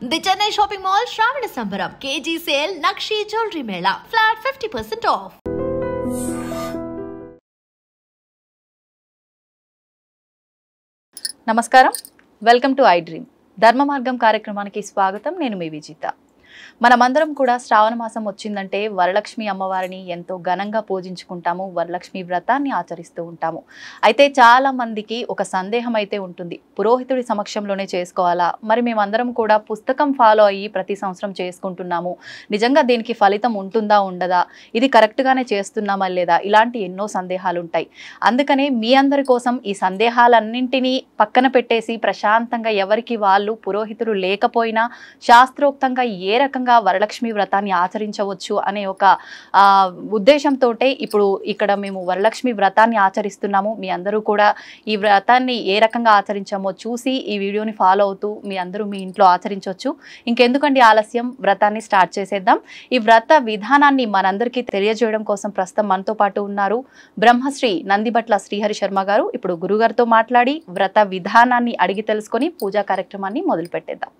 The Chennai Shopping Mall Shravana Sambaram KG Sale Nakshi Jewelry Mela Flat 50% off. నమస్కారం, welcome to I dream. ధర్మ మార్గం కార్యక్రమానికి స్వాగతం. నేను మీ విజిత. మనమందరం కూడా శ్రావణ మాసం వచ్చిందంటే వరలక్ష్మి అమ్మవారిని ఎంతో ఘనంగా పూజించుకుంటాము, వరలక్ష్మి వ్రతాన్ని ఆచరిస్తూ ఉంటాము. అయితే చాలా మందికి ఒక సందేహం అయితే ఉంటుంది, పురోహితుడి సమక్షంలోనే చేసుకోవాలా, మరి మేమందరం కూడా పుస్తకం ఫాలో అయ్యి ప్రతి సంవత్సరం చేసుకుంటున్నాము, నిజంగా దీనికి ఫలితం ఉంటుందా ఉండదా, ఇది కరెక్ట్గానే చేస్తున్నామా లేదా, ఇలాంటి ఎన్నో సందేహాలు ఉంటాయి. అందుకనే మీ అందరి కోసం ఈ సందేహాలన్నింటినీ పక్కన పెట్టేసి ప్రశాంతంగా ఎవరికి వాళ్ళు పురోహితుడు లేకపోయినా శాస్త్రోక్తంగా ఏ రకంగా వరలక్ష్మి వ్రతాన్ని ఆచరించవచ్చు అనే ఒక ఉద్దేశంతో ఇప్పుడు ఇక్కడ మేము వరలక్ష్మి వ్రతాన్ని ఆచరిస్తున్నాము. మీ అందరూ కూడా ఈ వ్రతాన్ని ఏ రకంగా ఆచరించామో చూసి ఈ వీడియోని ఫాలో అవుతూ మీ అందరూ మీ ఇంట్లో ఆచరించవచ్చు. ఇంకెందుకండి ఆలస్యం, వ్రతాన్ని స్టార్ట్ చేసేద్దాం. ఈ వ్రత విధానాన్ని మనందరికీ తెలియజేయడం కోసం ప్రస్తుతం మనతో పాటు ఉన్నారు బ్రహ్మశ్రీ నందిబట్ల శ్రీహరి శర్మ గారు. ఇప్పుడు గురుగారితో మాట్లాడి వ్రత విధానాన్ని అడిగి తెలుసుకొని పూజా కార్యక్రమాన్ని మొదలు పెట్టేద్దాం.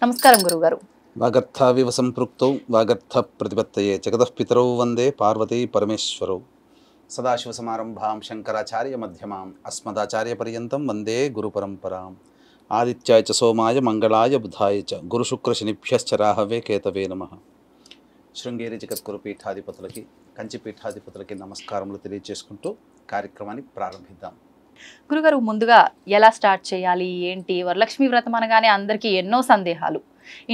నమస్కారం గురుగారు. వాగర్థావివ సంపృక్తౌ వాగర్థ ప్రతిపత్తయే జగతః పితరౌ వందే పార్వతీ పరమేశ్వరౌ. సదాశివసమారంభాం శంకరాచార్య మధ్యమాం అస్మదాచార్య పర్యంతం వందే గురు పరంపరాం. ఆదిత్యాయ చ సోమాయ మంగళాయ బుధాయ చ గురుశుక్రశనిభ్యశ్చ రాహవే కేతవే నమః. శృంగేరి జగద్గురు పీఠాధిపతులకి, కంచి పీఠాధిపతులకి నమస్కారములు తెలియజేసుకుంటూ కార్యక్రమాన్ని ప్రారంభిద్దాం. గురుగారు, ముందుగా ఎలా స్టార్ట్ చేయాలి ఏంటి? వరలక్ష్మి వ్రతం అనగానే అందరికీ ఎన్నో సందేహాలు.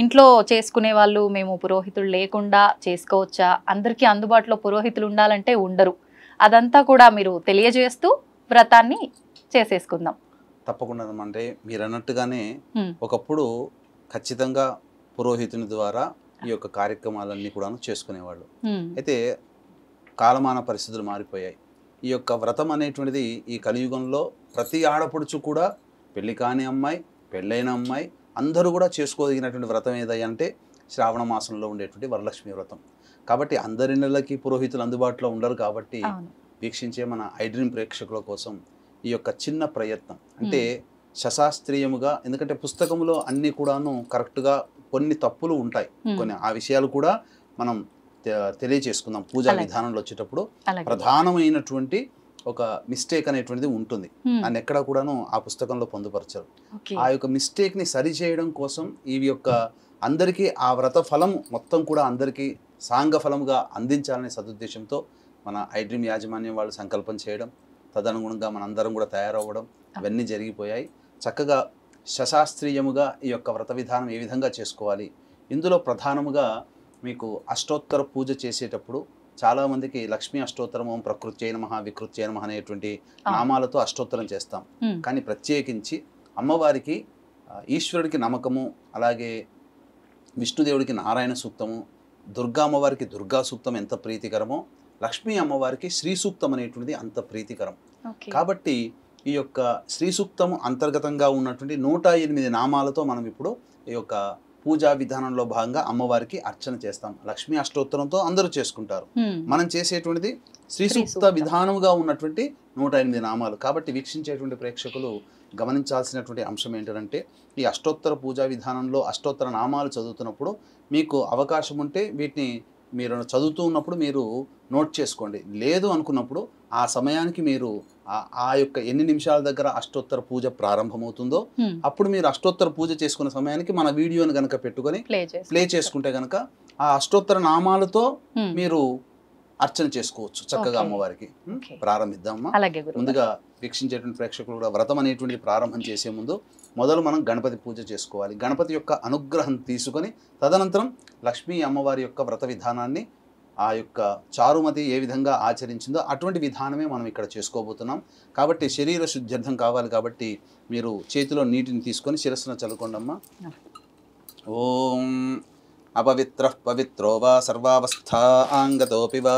ఇంట్లో చేసుకునే వాళ్ళు మేము పురోహితులు లేకుండా చేసుకోవచ్చా, అందరికీ అందుబాటులో పురోహితులు ఉండాలంటే ఉండరు, అదంతా కూడా మీరు తెలియజేస్తూ వ్రతాన్ని చేసేసుకుందాం. తప్పకుండా. అంటే మీరు అన్నట్టుగానే ఒకప్పుడు ఖచ్చితంగా పురోహితుని ద్వారా ఈ యొక్క కార్యక్రమాలన్నీ కూడా చేసుకునేవాళ్ళు. అయితే కాలమాన పరిస్థితులు మారిపోయాయి. ఈ యొక్క వ్రతం అనేటువంటిది ఈ కలియుగంలో ప్రతి ఆడపడుచు కూడా, పెళ్లి కాని అమ్మాయి, పెళ్ళైన అమ్మాయి అందరూ కూడా చేసుకోదగినటువంటి వ్రతం ఏదంటే శ్రావణ మాసంలో ఉండేటువంటి వరలక్ష్మి వ్రతం. కాబట్టి అందరి నెలలకి పురోహితులు అందుబాటులో ఉండరు. కాబట్టి వీక్షించే మన ఐ డ్రీమ్ ప్రేక్షకుల కోసం ఈ యొక్క చిన్న ప్రయత్నం, అంటే శశాస్త్రీయముగా, ఎందుకంటే పుస్తకంలో అన్నీ కూడాను కరెక్ట్గా కొన్ని తప్పులు ఉంటాయి, కొన్ని ఆ విషయాలు కూడా మనం తెలియచేసుకుందాం. పూజా విధానంలో వచ్చేటప్పుడు ప్రధానమైనటువంటి ఒక మిస్టేక్ అనేటువంటిది ఉంటుంది, దాన్ని ఎక్కడ కూడాను ఆ పుస్తకంలో పొందుపరచరు. ఆ యొక్క మిస్టేక్ ని సరి చేయడం కోసం ఈ యొక్క అందరికీ ఆ వ్రత ఫలం మొత్తం కూడా అందరికీ సాంగ ఫలముగా అందించాలనే సదుద్దేశంతో మన ఐ డ్రీమ్ యాజమాన్యం వాళ్ళు సంకల్పం చేయడం, తదనుగుణంగా మనందరం కూడా తయారవ్వడం ఇవన్నీ జరిగిపోయాయి. చక్కగా శశాస్త్రీయముగా ఈ యొక్క వ్రత విధానం ఏ విధంగా చేసుకోవాలి, ఇందులో ప్రధానముగా మీకు అష్టోత్తర పూజ చేసేటప్పుడు చాలామందికి లక్ష్మీ అష్టోత్తరం, ఓం ప్రకృత్యై నమః వికృత్యై నమః అనేటువంటి నామాలతో అష్టోత్తరం చేస్తాం. కానీ ప్రత్యేకించి అమ్మవారికి, ఈశ్వరుడికి నమ్మకము, అలాగే విష్ణుదేవుడికి నారాయణ సూక్తము, దుర్గా అమ్మవారికి దుర్గా సూక్తం ఎంత ప్రీతికరమో, లక్ష్మీ అమ్మవారికి శ్రీ సూక్తం అనేటువంటిది అంత ప్రీతికరం. కాబట్టి ఈ యొక్క శ్రీ సూక్తము అంతర్గతంగా ఉన్నటువంటి 108 నామాలతో మనం ఇప్పుడు ఈ యొక్క పూజా విధానంలో భాగంగా అమ్మవారికి అర్చన చేస్తాం. లక్ష్మీ అష్టోత్తరంతో అందరూ చేసుకుంటారు, మనం చేసేటువంటిది శ్రీ సూక్త విధానముగా ఉన్నటువంటి 108 నామాలు. కాబట్టి వీక్షించేటువంటి ప్రేక్షకులు గమనించాల్సినటువంటి అంశం ఏంటంటే, ఈ అష్టోత్తర పూజా విధానంలో అష్టోత్తర నామాలు చదువుతున్నప్పుడు మీకు అవకాశం ఉంటే వీటిని మీరు చదువుతూ ఉన్నప్పుడు మీరు నోట్ చేసుకోండి. లేదు అనుకున్నప్పుడు ఆ సమయానికి మీరు ఆ యొక్క ఎన్ని నిమిషాల దగ్గర అష్టోత్తర పూజ ప్రారంభమవుతుందో అప్పుడు మీరు అష్టోత్తర పూజ చేసుకునే సమయానికి మన వీడియోని గనక పెట్టుకొని ప్లే చేసుకుంటే గనక ఆ అష్టోత్తర నామాలతో మీరు అర్చన చేసుకోవచ్చు చక్కగా అమ్మవారికి. ప్రారంభిద్దామా? ముందుగా వీక్షించేటువంటి ప్రేక్షకులు కూడా వ్రతం అనేటువంటి ప్రారంభం చేసే ముందు మొదలు మనం గణపతి పూజ చేసుకోవాలి. గణపతి యొక్క అనుగ్రహం తీసుకొని తదనంతరం లక్ష్మీ అమ్మవారి యొక్క వ్రత విధానాన్ని ఆ యొక్క చారుమతి ఏ విధంగా ఆచరించిందో అటువంటి విధానమే మనం ఇక్కడ చేసుకోబోతున్నాం. కాబట్టి శరీర శుద్ధ్యర్థం కావాలి. కాబట్టి మీరు చేతిలో నీటిని తీసుకొని శిరస్సున చల్లుకోండమ్మా. ఓం అపవిత్రః పవిత్రో వా సర్వావస్థాంగతోపి వా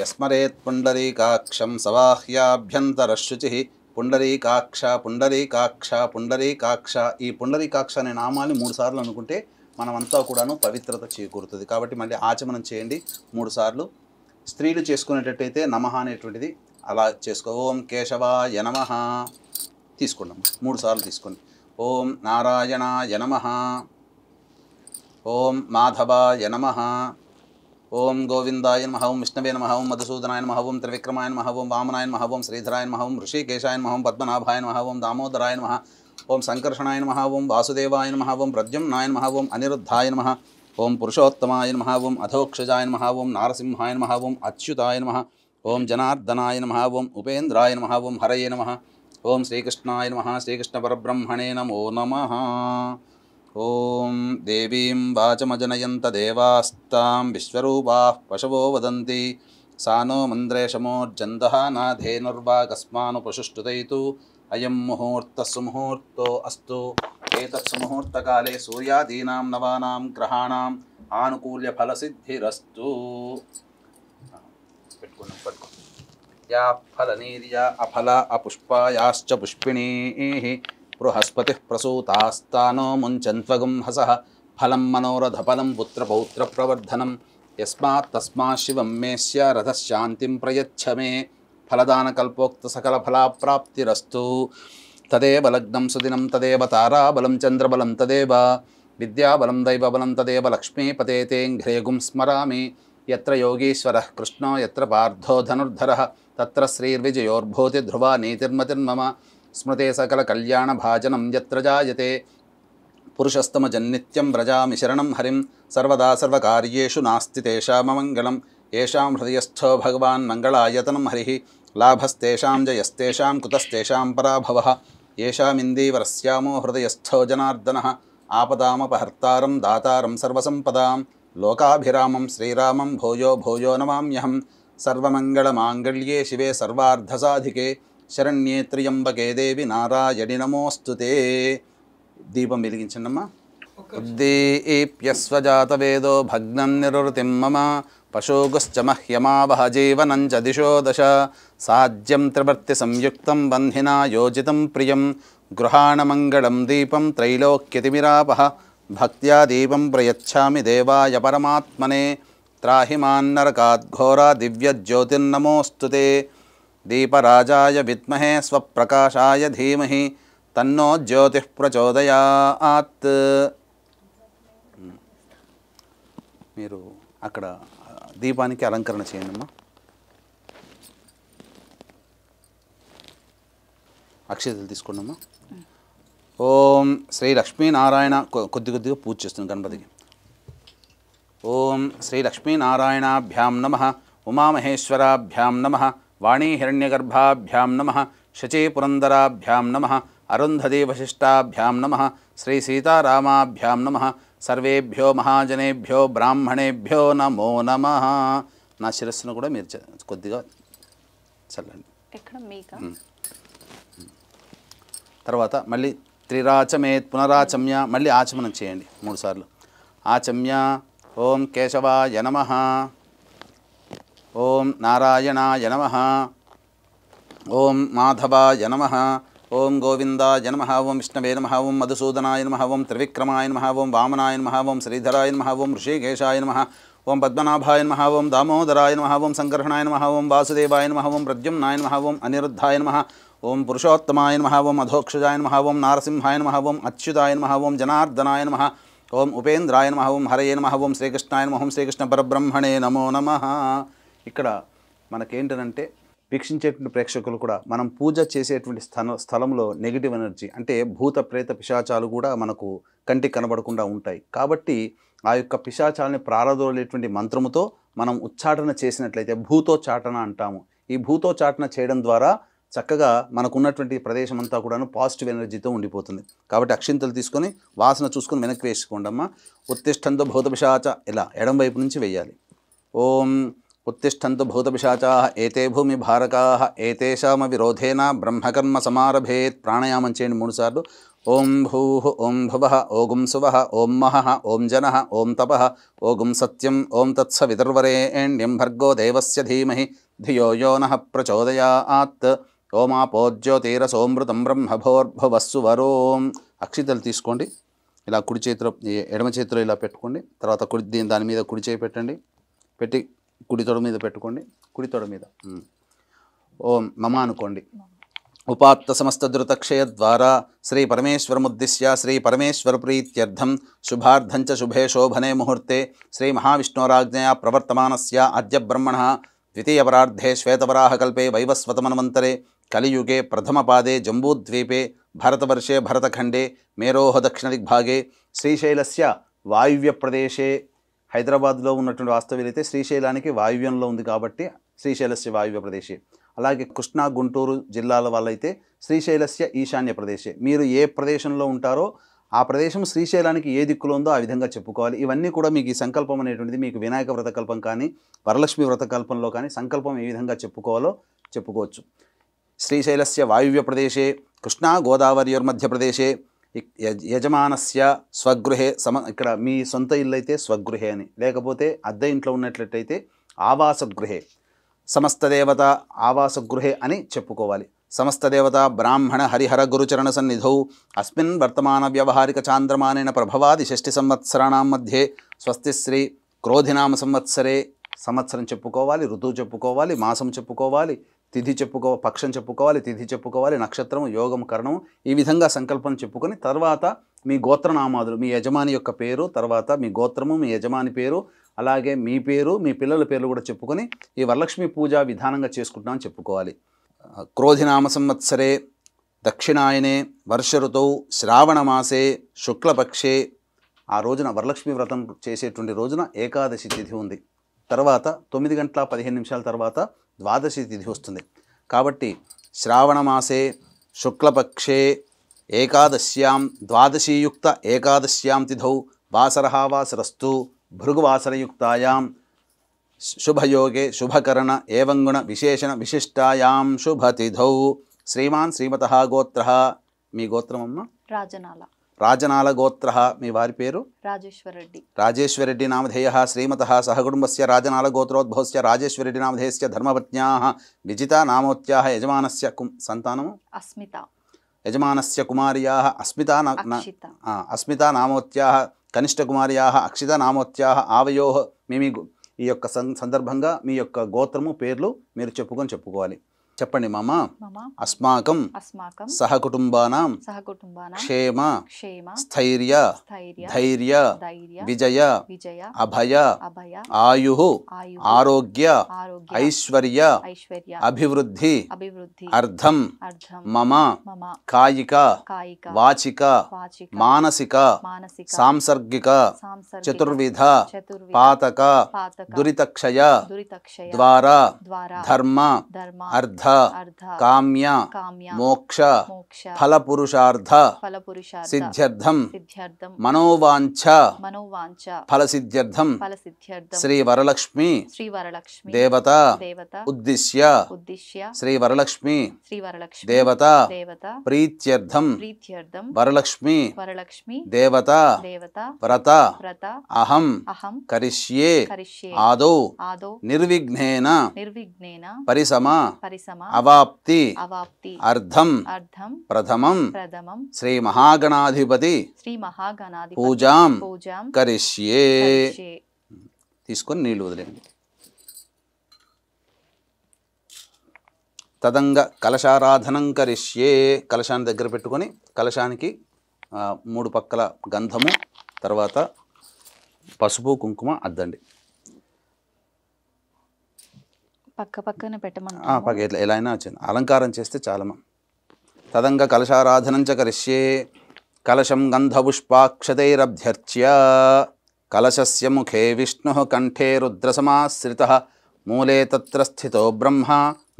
యస్మరేత్ పుండరీకాక్షం సవాహ్యాభ్యంతరశుచిః. పుండరీకాక్ష పుండరీకాక్ష పుండరీకాక్ష, ఈ పుండరీకాక్ష అనే నామాన్ని 3 సార్లు అనుకుంటే మనమంతా కూడాను పవిత్రత చేకూరుతుంది. కాబట్టి మళ్ళీ ఆచమనం చేయండి 3 సార్లు. స్త్రీలు చేసుకునేటట్టయితే నమః అనేటువంటిది అలా చేసుకో. ఓం కేశవాయ నమః తీసుకున్నాం 3 సార్లు తీసుకోండి. ఓం నారాయణాయ నమః ఓం మాధవాయ నమః. ఓం గోవిందాయ నమః. ఓం విష్ణవే నమః. ఓం మధుసూదనాయ నమః. ఓం త్రివిక్రమాయ నమః. ఓం వామనాయ నమః. ఓం శ్రీధరాయ నమః. ఓం ఋషికేశాయ నమః. ఓం పద్మనాభాయ నమః. ఓం దామోదరాయ నమః. ఓం సంకర్షణాయ నమః. ఓం వాసుదేవాయ నమః. ఓం ప్రద్యుమ్నాయ నమః. ఓం అనిరుద్ధాయ నమః. ఓం పురుషోత్తమాయ నమః. ఓం అధోక్షజాయ నమః. ఓం నారసింహాయ నమః. ఓం అచ్యుతాయ నమః. ఓం జనార్దనాయ నమః. ఓం ఉపేంద్రాయ నమః. ఓం హరయే నమః. ఓం శ్రీకృష్ణాయ నమః. శ్రీకృష్ణ పరబ్రహ్మణే నమో నమః. ఓం దేవీం వాచమజనయంత దేవాస్తాం విశ్వరూపాః పశవో వదంతి సా నో మంద్రేషమోర్జందః నాధేనుర్వాగస్మానుపశుష్టుతైతు అయం ముహూర్తః సుముహూర్తో అస్తు. ఏతత్ సుముహూర్తకాలే సూర్యాదీనాం నవానాం గ్రహాణాం ఆనుకూల్య ఫలసిద్ధిరస్తు. పెట్టుకోండి. యా ఫలనీర్యా అఫల అపుష్పాయాశ్చ పుష్పిణీః బృహస్పతిః ప్రసూతాస్తానో ముంచన్త్వగుం హసః ఫలం మనోరథఫలం పుత్రపౌత్రప్రవర్ధనం యస్మాత్ తస్మాత్ శివం మేస్య రథశాంతిం ప్రయచ్ఛ మే ఫలదానకల్పోక్త సకలఫలాప్రాప్తిరస్తు. తదేవ లగ్నం సుదినం తదేవ తారాబలం చంద్రబలం తదేవ విద్యాబలం దైవబలం తదేవ లక్ష్మీపతేతేంఘ్రేగుం స్మరామి. యత్ర యోగీశ్వరః కృష్ణో యత్ర పార్థో ధనుర్ధరः తత్ర శ్రీర్విజయోర్భూతి ధ్రువా నీతిర్మతిర్మమ. స్మృతే సకల కళ్యాణ భాజనం యత్ర జాయతే పురుషస్తమజన్నిత్యం వ్రజామి శరణం హరిం. సర్వదా సర్వకార్యేషు నాస్తి తేషామమంగళం. ఏషాం హృదయస్థో భగవాన్ మంగళాయతనం హరిః. లాభస్తేషాం జయస్తేషాం కుతస్తేషాం పరాభవః. ఏషామిందీవరస్యామో హృదయస్థో జనార్దనః. ఆపదామపహర్తారం దాతారం సర్వసంపదాం. లోకాభిరామం శ్రీరామం భూయో భూయో నమామ్యహం. సర్వమంగళమాంగళ్యే శివే సర్వార్ధసాధికే శరణ్యే త్ర్యంబకే దేవి నారాయణి నమోస్తుతే. దీపం వెలిగించండమ్మా. ఉద్దీప్యస్వజాతవేదో భగ్నం నిరుతిం మమ పశోగుశ్చ మహ్యమావహ జీవనం చ దిశో దశ. సాజ్యం త్రివర్తి సంయుక్తం బంధినా యోజితం ప్రియం. గృహాణమంగళం దీపం త్రైలోక్యతిమిరాపః. భక్త్యా దీపం ప్రయచ్ఛామి దేవాయ పరమాత్మనే. త్రాహి మాన్నరకాద్ఘోరా దివ్యజ్యోతిర్నమోస్తుతే. దీపరాజాయ విద్మహే స్వప్రకాశాయ ధీమహి తన్నో జ్యోతిః ప్రచోదయాత్. మీరు అక్కడ దీపానికి అలంకరణ చేయండి అమ్మా. అక్షతలు తీసుకోండి అమ్మా. ఓం శ్రీ లక్ష్మీనారాయణ కొద్దిగా పూజ చేస్తుంది గణపతికి. ఓం శ్రీ లక్ష్మీనారాయణాభ్యాం నమః. ఉమామహేశ్వరాభ్యాం నమః. వాణీహిరణ్యగర్భాభ్యాం నమః. శచీపురందరాభ్యాం నమః. అరుంధతీ వశిష్టాభ్యాం నమః. శ్రీ సీతారామాభ్యాం నమః. సర్వేభ్యో మహాజనేభ్యో బ్రాహ్మణేభ్యో నమో నమః. నా శిరస్సును కూడా మీరు కొద్దిగా చల్లండి. తర్వాత మళ్ళీ త్రిరాచమేత్ పునరాచమ్య. మళ్ళీ ఆచమనం చేయండి 3 సార్లు. ఆచమ్య. ఓం కేశవాయ నమః. ఓం నారాయణాయ నమః. ఓం మాధవాయ నమః. ఓం గోవిందాయ నమః. ఓం విష్ణవే నమః. ఓం మధుసూదనాయ నమః. ఓం త్రివిక్రమాయ నమః. ఓం వామనాయ నమః. ఓం శ్రీధరాయ నమః. ఓం ఋషికేశాయ నమః. ఓం పద్మనాభాయ నమః. ఓం దామోదరాయ నమః. ఓం సంకర్షణాయ నమః. ఓం వాసుదేవాయ నమః. ఓం ప్రద్యుమ్నాయ నమః. ఓం అనిరుద్ధాయ నమః. ఓం పురుషోత్తమాయ నమః. ఓం అధోక్షజాయ నమః. ఓం నారసింహాయ నమః. ఓం అచ్యుతాయ నమః. ఓం జనార్దనాయ నమః. ఓం ఉపేంద్రాయ నమః. ఓం హరయే నమః. ఓం శ్రీకృష్ణాయ నమః. ఓం శ్రీకృష్ణ పరబ్రహ్మణే నమో నమః. ఇక్కడ మనకేంటంటే వీక్షించేటువంటి ప్రేక్షకులు కూడా మనం పూజ చేసేటువంటి స్థలంలో నెగిటివ్ ఎనర్జీ అంటే భూత ప్రేత పిశాచాలు కూడా మనకు కంటికి కనబడకుండా ఉంటాయి. కాబట్టి ఆ యొక్క పిశాచాలని ప్రారదోలేటువంటి మంత్రముతో మనం ఉచ్చాటన చేసినట్లయితే భూతోచ్చాటన అంటాము. ఈ భూతోచ్చాటన చేయడం ద్వారా చక్కగా మనకున్నటువంటి ప్రదేశం అంతా కూడాను పాజిటివ్ ఎనర్జీతో ఉండిపోతుంది. కాబట్టి అక్షింతలు తీసుకొని వాసన చూసుకొని వెనక్కి వేసుకోండి అమ్మ. ఉత్తిష్టంతో భూత పిశాచ ఇలా ఎడం వైపు నుంచి వేయాలి. ఓం ఉత్తిష్టంతు భూతపిశాచాః ఏతే భూమి భారకాః ఏతేషామ విరోధేన బ్రహ్మకర్మ సమారభేత్. ప్రాణాయామం చేయండి 3 సార్లు. ఓం భూః ఓం భువః ఓం సువః ఓం మహః ఓం జనః ఓం తపః ఓం సత్యం ఓం తత్సవితుర్వరేణ్యం భర్గో దేవస్య ధీమహి ధియో యో నః ప్రచోదయాత్. ఓమాపోజ్యోతిరసోమృతం బ్రహ్మభోర్భువస్సు వరోం. అక్షితలు తీసుకోండి. ఇలా కుడి చేతిలో ఎడమ చేతిలో ఇలా పెట్టుకోండి. తర్వాత దాని మీద కుడి చేయి పెట్టండి. పెట్టి కుడి తొడ మీద పెట్టుకోండి. కుడి తొడ మీద ఓం మమ అనుకోండి. ఉపాత్త సమస్తద్రుతక్షయ ద్వారా శ్రీ పరమేశ్వరముద్దిశ్య శ్రీ పరమేశ్వర ప్రీత్యర్థం శుభార్థం చ శుభే శోభనే ముహూర్తే శ్రీ మహావిష్ణోరాజ్ఞయా ప్రవర్తమానస్య అద్య బ్రహ్మణః ద్వితీయపరార్ధే శ్వేతవరాహకల్పే వైవస్వతమన్వంతరే కలియుగే ప్రథమపాదే జంబూద్వీపే భరతవర్షే భరతఖండే మేరోహ దక్షిణదిగ్భాగే శ్రీశైలస్య వాయువ్య ప్రదేశే హైదరాబాద్లో ఉన్నటువంటి వాస్తవ్యులైతే శ్రీశైలానికి వాయువ్యంలో ఉంది కాబట్టి శ్రీశైలస్య వాయువ్య ప్రదేశే. అలాగే కృష్ణా గుంటూరు జిల్లాల వాళ్ళైతే శ్రీశైలస్య ఈశాన్య ప్రదేశే. మీరు ఏ ప్రదేశంలో ఉంటారో ఆ ప్రదేశం శ్రీశైలానికి ఏ దిక్కులో ఉందో ఆ విధంగా చెప్పుకోవాలి. ఇవన్నీ కూడా మీకు ఈ సంకల్పం అనేటువంటిది మీకు వినాయక వ్రతకల్పం కానీ వరలక్ష్మి వ్రతకల్పంలో కానీ సంకల్పం ఏ విధంగా చెప్పుకోవాలో చెప్పుకోవచ్చు. శ్రీశైలస్య వాయువ్య ప్రదేశే కృష్ణా గోదావరియోర్మధ్యప్రదేశే యజమానస్య స్వగృహే ఇక్కడ మీ సొంత ఇల్లు అయితే స్వగృహే అని, లేకపోతే అద్దె ఇంట్లో ఉన్నట్లయితే ఆవాసగృహే, సమస్తదేవత ఆవాసగృహే అని చెప్పుకోవాలి. సమస్తదేవత బ్రాహ్మణ హరిహర గురుచరణ సన్నిధౌ అస్మిన్ వర్తమాన వ్యవహారిక చాంద్రమానేన ప్రభవాది షష్ఠి సంవత్సరాణం మధ్యే స్వస్తిశ్రీ క్రోధినామ సంవత్సరే, సంవత్సరం చెప్పుకోవాలి, ఋతువు చెప్పుకోవాలి, మాసం చెప్పుకోవాలి, తిథి పక్షం చెప్పుకోవాలి, తిథి చెప్పుకోవాలి, నక్షత్రం, యోగం, కరణం, ఈ విధంగా సంకల్పం చెప్పుకొని తర్వాత మీ గోత్రనామాదులు, మీ యజమాని యొక్క పేరు, తర్వాత మీ గోత్రము, మీ యజమాని పేరు, అలాగే మీ పేరు, మీ పిల్లల పేర్లు కూడా చెప్పుకొని ఈ వరలక్ష్మి పూజ విధానంగా చేసుకుంటున్నామని చెప్పుకోవాలి. క్రోధినామ సంవత్సరే దక్షిణాయనే వర్ష ఋతువు శ్రావణమాసే శుక్లపక్షే, ఆ రోజున వరలక్ష్మి వ్రతం చేసేటువంటి రోజున ఏకాదశి తిథి ఉంది. తర్వాత 9:15 తర్వాత ద్వాదశి తిథి వస్తుంది. కాబట్టి శ్రావణమాసే శుక్లపక్షే ఏకాదశ్యాం ద్వాదశీయుక్త ఏకాదశ్యాం తిథౌ వాసరః వాసరస్తు భృగువాసరయుక్తాయాం శుభయోగే శుభకరణ ఏవంగుణ విశేషణ విశిష్టాయాం శుభతిథౌ. శ్రీమాన్ శ్రీమతః గోత్రః, మీ గోత్రమమ్మ రాజనాల. రాజనాల గోత్రః, మీ వారి పేరు రాజేశ్వరరెడ్డి. రాజేశ్వరరెడ్డి నామధేయః. శ్రీమతః సహకుటుంబస్య రాజనాల గోత్రోద్భవస్య రాజేశ్వరరెడ్డి నామధేయస్య ధర్మపత్న్యాః విజితా నామోత్యాః యజమానస్య సంతానము అస్మిత, యజమానస్య కుమార్యాః అస్మితా నామోత్యాః కనిష్ఠకుమార్యాః అక్షిత నామోత్యాః ఆవయోః. ఈ యొక్క సందర్భంగా మీ యొక్క గోత్రము పేర్లు మీరు చెప్పుకోవాలి. చెప్పండి మామ. అస్మాకం సహకుటుంబానాం క్షేమ స్థైర్య ధైర్య విజయ అభయ ఆయుః ఆరోగ్య ఐశ్వర్య అభివృద్ధి అర్థం మమ కాయిక వాచిక మానసిక సాంసర్గిక చతుర్విధ పాతక దురితక్షయ ద్వారా ధర్మ అర్థ కామ్య మోక్ష ఫలపురుషార్థ సిద్ధ్యర్థం మనోవాంఛ ఫలసిద్ధ్యర్థం శ్రీ వరలక్ష్మి దేవత ఉద్దిశ్య శ్రీ వరలక్ష్మి దేవత ప్రీత్యర్థం వరలక్ష్మి దేవత వ్రత అహం కరిష్యే ఆదౌ నిర్విఘ్నేన పరిసమ అవాప్తి అర్థం ప్రథమం శ్రీ మహాగణాధిపతి పూజాం కరిష్యే. తీసుకొని నీళ్లు వదిలేండి. తదంగ కలశారాధనం కరిష్యే, కలశాన్ని దగ్గర పెట్టుకొని కలశానికి 3 పక్కల గంధము, తర్వాత పసుపు కుంకుమ అద్దండి. పక్కన పెట్టమని ఎలా అయినా వచ్చింది, అలంకారం చేస్తే చాలమ్మా. తదంగ కలశారాధనం చ కరిష్యే కలశం గంధపుష్పాక్షతైరభ్యర్చ్య కలశస్య ముఖే విష్ణుః కంఠే రుద్రసమాశ్రితః మూలే తత్ర స్థితో బ్రహ్మ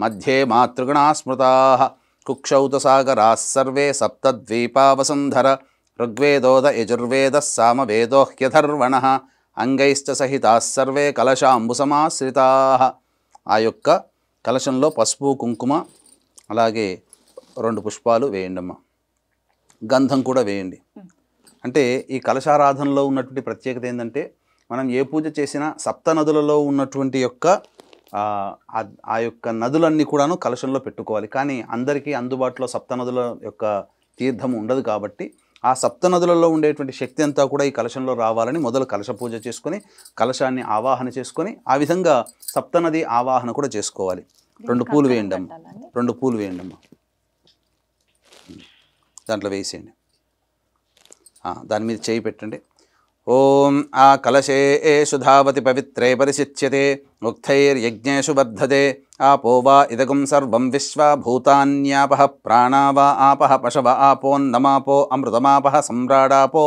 మధ్యే మాతృగణాః స్మృతాః కుక్షౌ తు సాగరాः సర్వే సప్తద్వీపా వసుంధర ఋగ్వేదోద యజుర్వేదः సామవేదోహ్యథర్వణః అంగైశ్చ సహితాः సర్వే కలశాంబుసమాశ్రితాః. ఆ యొక్క కలశంలో పసుపు కుంకుమ అలాగే 2 పుష్పాలు వేయండి అమ్మ. గంధం కూడా వేయండి. అంటే ఈ కలశారాధనలో ఉన్నటువంటి ప్రత్యేకత ఏంటంటే మనం ఏ పూజ చేసినా సప్త నదులలో ఉన్నటువంటి యొక్క ఆ యొక్క నదులన్నీ కూడాను కలశంలో పెట్టుకోవాలి. కానీ అందరికీ అందుబాటులో సప్త నదుల యొక్క తీర్థం ఉండదు కాబట్టి ఆ సప్త నదులలో ఉండేటువంటి శక్తి అంతా కూడా ఈ కలశంలో రావాలని మొదలు కలశ పూజ చేసుకొని కలశాన్ని ఆవాహన చేసుకొని ఆ విధంగా సప్తనది ఆవాహన కూడా చేసుకోవాలి. 2 పూలు వేయండి అమ్మ. 2 పూలు వేయండి అమ్మ. దాంట్లో వేసేయండి. దాని మీద చేయి పెట్టండి. ఓం ఆ కలశే సుధావతి పవిత్రే పరిశిచ్యతే ఉక్తైర్యజ్ఞేషు బద్ధతే ఆపో వా ఇదగం సర్వం విశ్వ భూతాన్యాపః ప్రాణా వా ఆపః పశవ ఆపోన్నమాపో అమృతమాపః సమ్రాడాపో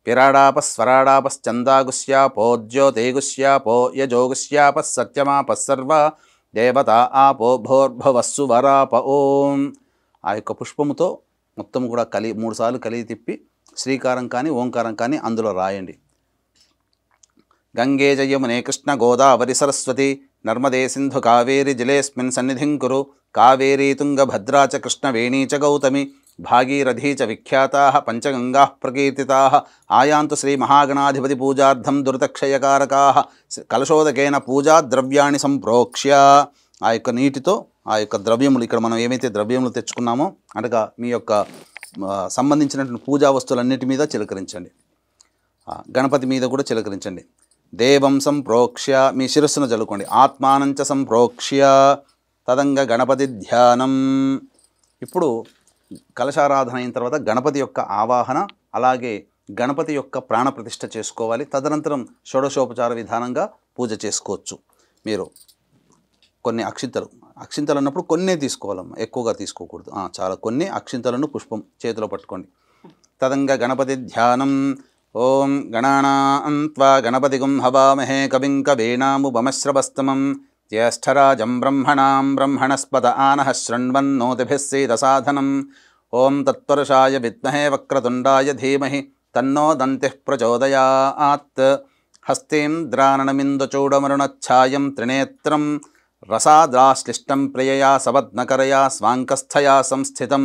పిరాడాపः స్వరాడాపశ్చందాగుష్యాపో జ్యోతిగుష్యాపో యజోగుష్యాపः సత్యమాపः సర్వ దేవత ఆపో భోర్భవస్సు వరాప. ఓం ఆ యొక్క పుష్పముతో మొత్తం కూడా 3 సార్లు కలిగి తిప్పి శ్రీకారం కానీ ఓంకారం కానీ అందులో రాయండి. గంగే జయమునే కృష్ణ గోదావరి సరస్వతి నర్మదే సింధు కావేరి జలేస్మిన్ సన్నిధిం కురు కావేరీ తుంగభద్రా చ కృష్ణవేణీ చ గౌతమి భాగీరథీ చ విఖ్యాతాః పంచగంగాః ప్రకీర్తితాః ఆయాంతు శ్రీ మహాగణాధిపతి పూజార్థం దురితక్షయకారకాః కలశోదకేన పూజా ద్రవ్యాన్ని సంప్రోక్ష్య. ఆ యొక్క నీటితో ఆ యొక్క ద్రవ్యములు, ఇక్కడ మనం ఏమైతే ద్రవ్యములు తెచ్చుకున్నామో అనగా మీ యొక్క సంబంధించినటువంటి పూజా వస్తువులన్నిటి మీద చిలకరించండి. గణపతి మీద కూడా చిలకరించండి. దేవం సంప్రోక్ష్య మీ శిరస్సును చల్లుకోండి. ఆత్మానంచ సంప్రోక్ష్య తదంగ గణపతి ధ్యానం. ఇప్పుడు కలశారాధన అయిన తర్వాత గణపతి యొక్క ఆవాహన, అలాగే గణపతి యొక్క ప్రాణప్రతిష్ఠ చేసుకోవాలి. తదనంతరం షోడశోపచార విధానంగా పూజ చేసుకోవచ్చు. మీరు కొన్ని అక్షింతలు అన్నప్పుడు కొన్నే తీసుకోవాలమ్మా, ఎక్కువగా తీసుకోకూడదు. చాలా కొన్ని అక్షింతలను పుష్పం చేతిలో పట్టుకోండి. తదంగ గణపతి ధ్యానం. ఓం గణానాం త్వా గణపతిగుం హవామహే కవిం కవీనాముపమశ్రవస్తమం జ్యేష్ఠరాజం బ్రహ్మణాం బ్రహ్మణస్పద ఆనః శృణ్వన్నోతిభిः సీదసాధనం. ఓం తత్పురుషాయ విద్మహే వక్రతుండాయ ధీమహి తన్నో దంతిః ప్రచోదయాత్. హస్తేంద్రాననమిందుచూడమరుణఛాయం త్రినేత్రం రసాద్రాశ్లిష్టం ప్రియయా సవద్నకరయా స్వాంకస్థయా సంస్థితం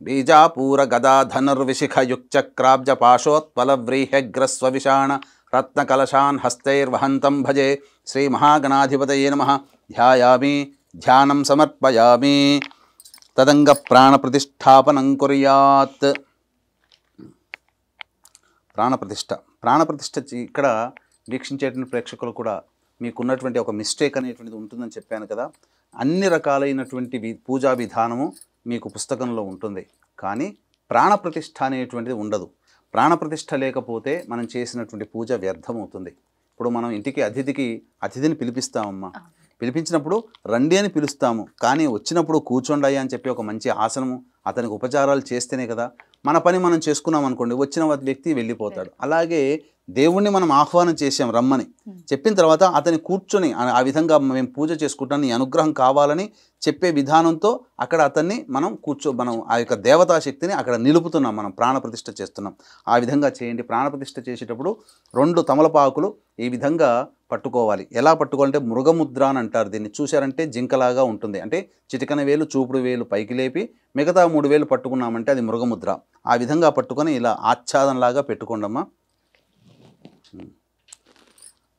బీజాపూరగదాధనుర్విశిఖయుక్చక్రాబ్జపాశోత్పలవ్రీహ్యగ్రస్వవిషాణ రత్నకలశాన్ హస్తైర్వహంతం భజే శ్రీమహాగణాధిపతయే నమః. ధ్యాయామి ధ్యానం సమర్పయామి. తదంగ ప్రాణప్రతిష్ఠాపనం కుర్యాత్. ప్రాణప్రతిష్ఠ ఇక్కడ వీక్షించేటువంటి ప్రేక్షకులు కూడా మీకున్నటువంటి ఒక మిస్టేక్ అనేటువంటిది ఉంటుందని చెప్పాను కదా. అన్ని రకాలైనటువంటి పూజా విధానము మీకు పుస్తకంలో ఉంటుంది, కానీ ప్రాణప్రతిష్ఠ అనేటువంటిది ఉండదు. ప్రాణప్రతిష్ఠ లేకపోతే మనం చేసినటువంటి పూజ వ్యర్థమవుతుంది. ఇప్పుడు మనం ఇంటికి అతిథిని పిలిపిస్తామమ్మా. పిలిపించినప్పుడు రండి అని పిలుస్తాము, కానీ వచ్చినప్పుడు కూర్చోండి అని చెప్పి ఒక మంచి ఆసనము, అతనికి ఉపచారాలు చేస్తేనే కదా మన పని మనం చేసుకున్నాం అనుకోండి, వచ్చిన వ్యక్తి వెళ్ళిపోతాడు. అలాగే దేవుణ్ణి మనం ఆహ్వానం చేసాం రమ్మని చెప్పిన తర్వాత అతని కూర్చొని ఆ విధంగా మేము పూజ చేసుకుంటాం, నీ అనుగ్రహం కావాలని చెప్పే విధానంతో అక్కడ అతన్ని మనం మనం ఆ యొక్క దేవతా శక్తిని అక్కడ నిలుపుతున్నాం, మనం ప్రాణప్రతిష్ఠ చేస్తున్నాం. ఆ విధంగా చేయండి. ప్రాణప్రతిష్ఠ చేసేటప్పుడు 2 తమలపాకులు ఈ విధంగా పట్టుకోవాలి. ఎలా పట్టుకోవాలంటే మృగముద్ర అని అంటారు దీన్ని. చూశారంటే జింకలాగా ఉంటుంది. అంటే చిటికన వేలు చూపుడు వేలు పైకి లేపి మిగతా 3 వేలు పట్టుకున్నామంటే అది మృగముద్ర. ఆ విధంగా పట్టుకొని ఇలా ఆచ్ఛాదనలాగా పెట్టుకోండమ్మా.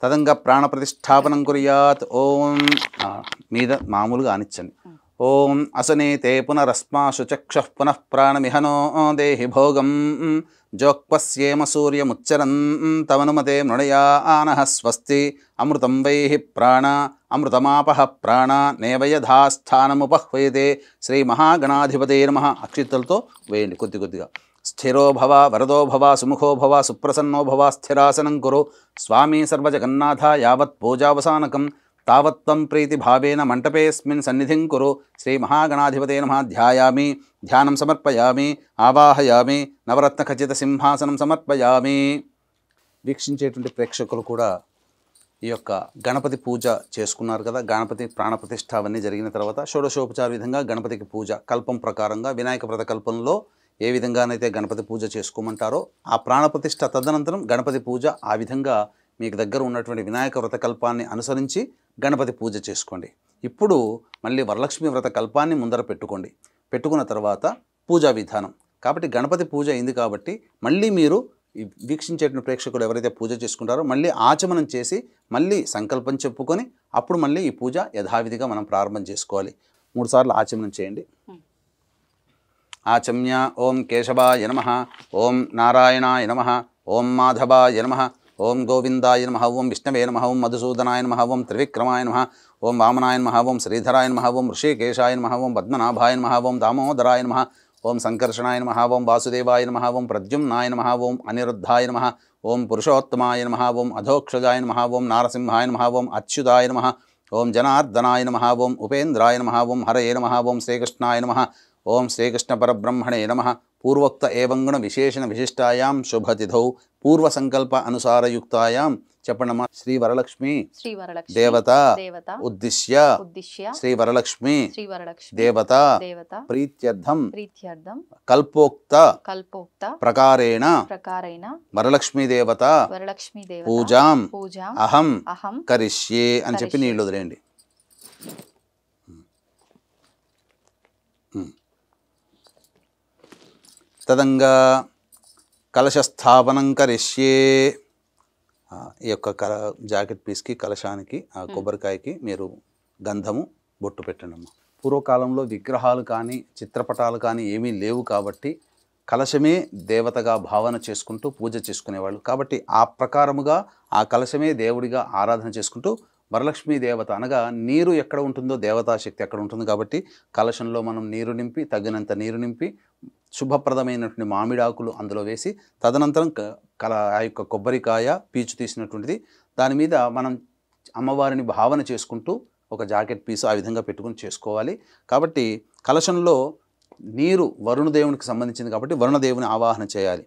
తదంగ ప్రాణప్రతిష్ఠాపనం కుర్యాత్. ఓం మీద మామూలుగా ఆనిచ్చండి. ఓం అసనేతే పునరస్మాసు చక్షుః పునః ప్రాణమిహనో దేహి భోగం జోక్పస్యేమ సూర్యముచ్చరన్ తమనుమతే మృణయా ఆనః స్వస్తి అమృతం వైహి ప్రాణ అమృతమాపః ప్రాణ నేవయధాస్థానముపహ్వయతే శ్రీ మహాగణాధిపతే నమః. అక్షింతలతో వేయండి కొద్దిగా. స్థిరో భవ వరదో భవ సుముఖో భవ సుప్రసన్నో భవ స్థిరాసనం కురు స్వామి సర్వజగన్నాథ యావత్ పూజావసానకం తావత్వం ప్రీతిభావేన మంటపేస్మిన్ సన్నిధిం కురు శ్రీ మహాగణాధిపతే నమః. ధ్యాయామి ధ్యానం సమర్పయామి ఆవాహయామి నవరత్న ఖచ్చిత సింహాసనం సమర్పయామి. వీక్షించేటువంటి ప్రేక్షకులు కూడా ఈ యొక్క గణపతి పూజ చేసుకున్నారు కదా. గణపతి ప్రాణప్రతిష్ఠ అవన్నీ జరిగిన తర్వాత షోడశోపచార విధంగా గణపతికి పూజ కల్పం ప్రకారంగా వినాయక వ్రత కల్పంలో ఏ విధంగానైతే గణపతి పూజ చేసుకోమంటారో ఆ ప్రాణప్రతిష్ఠ తదనంతరం గణపతి పూజ ఆ విధంగా మీకు దగ్గర ఉన్నటువంటి వినాయక వ్రతకల్పాన్ని అనుసరించి గణపతి పూజ చేసుకోండి. ఇప్పుడు మళ్ళీ వరలక్ష్మి వ్రతకల్పాన్ని ముందర పెట్టుకున్న తర్వాత పూజా విధానం. కాబట్టి గణపతి పూజ అయింది కాబట్టి మళ్ళీ మీరు వీక్షించేటువంటి ప్రేక్షకులు ఎవరైతే పూజ చేసుకుంటారో మళ్ళీ ఆచమనం చేసి మళ్ళీ సంకల్పం చెప్పుకొని అప్పుడు మళ్ళీ ఈ పూజ యథావిధిగా మనం ప్రారంభం చేసుకోవాలి. 3 సార్లు ఆచమనం చేయండి. ఆచమ్య ఓం కేశవాయ నమః, ఓం నారాయణాయ నమః, ఓం మాధవాయ నమః, ఓం గోవిందాయ నమః, ఓం విష్ణవే నమః, ఓం మధుసూదనాయ నమః, ఓం త్రివిక్రమాయ నమః, ఓం వామనాయ నమః, ఓం శ్రీధరాయ నమః, ఓం ఋషికేశాయ నమః, ఓం పద్మనాభాయ నమః, ఓం దామోదరాయ నమః, ఓం సంకర్షణాయ నమః, ఓం వాసుదేవాయ నమః, ఓం ప్రద్యుమ్నాయ నమః, ఓం అనిరుద్ధాయ నమః, ఓం పురుషోత్తమాయ నమః, ఓం అధోక్షజాయ నమః, ఓం నారసింహాయ నమః, ఓం అచ్యుతాయ నమః, ఓం జనార్దనాయ నమః, ఓం ఉపేంద్రాయ నమః, ఓం హరయే నమః, ఓం శ్రీకృష్ణాయ నమః, ఓం శ్రీకృష్ణ పరబ్రహ్మణే నమః. పూర్వోక్త ఏవంగుణ విశేషణ విశిష్టాయాం శుభతిథౌ పూర్వ సంకల్ప అనుసారయుక్తాయాం చెప్పండమ్మా. శ్రీ వరలక్ష్మి దేవత ఉద్దిశ్య శ్రీ వరలక్ష్మి దేవత ప్రీత్యర్థం కల్పోక్త ప్రకారేణ వరలక్ష్మీ దేవత పూజాం అహం కరిష్యే అని చెప్పి నీళ్ళు వదిలేయండి. తదంగా కలశస్థాపనం కరిష్యే. ఈ యొక్క జాకెట్ పీస్కి కలశానికి ఆ కొబ్బరికాయకి మీరు గంధము బొట్టు పెట్టండి అమ్మ. పూర్వకాలంలో విగ్రహాలు కానీ చిత్రపటాలు కానీ ఏమీ లేవు కాబట్టి కలశమే దేవతగా భావన చేసుకుంటూ పూజ చేసుకునేవాళ్ళు. కాబట్టి ఆ ప్రకారముగా ఆ కలశమే దేవుడిగా ఆరాధన చేసుకుంటూ వరలక్ష్మీ దేవత అనగా నీరు ఎక్కడ ఉంటుందో దేవతాశక్తి అక్కడ ఉంటుంది. కాబట్టి కలశంలో మనం నీరు నింపి తగినంత నీరు నింపి శుభప్రదమైనటువంటి మామిడాకులు అందులో వేసి తదనంతరం ఆ యొక్క కొబ్బరికాయ పీచు తీసినటువంటిది దాని మీద మనం అమ్మవారిని భావన చేసుకుంటూ ఒక జాకెట్ పీసు ఆ విధంగా పెట్టుకుని చేసుకోవాలి. కాబట్టి కలశంలో నీరు వరుణదేవునికి సంబంధించింది కాబట్టి వరుణదేవుని ఆవాహన చేయాలి.